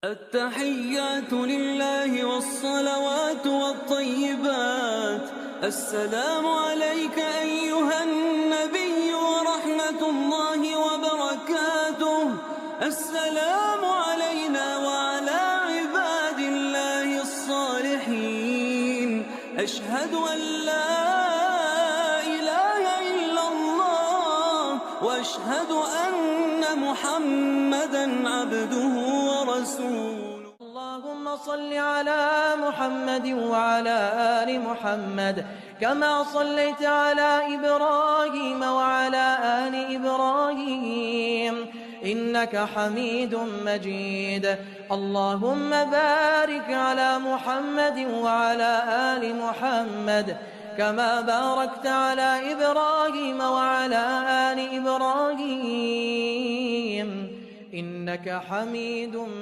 التحيات لله والصلوات والطيبات. السلام عليك أيها النبي ورحمة الله وبركاته. السلام علينا وعلى عباد الله الصالحين. أشهد أن لا إله إلا الله وأشهد أن محمدًا عبده ورسوله. اللهم صل على محمد وعلى آل محمد كما صليت على إبراهيم وعلى آل إبراهيم إنك حميد مجيد. اللهم بارك على محمد وعلى آل محمد كما باركت على إبراهيم وعلى آل إبراهيم إنك حميد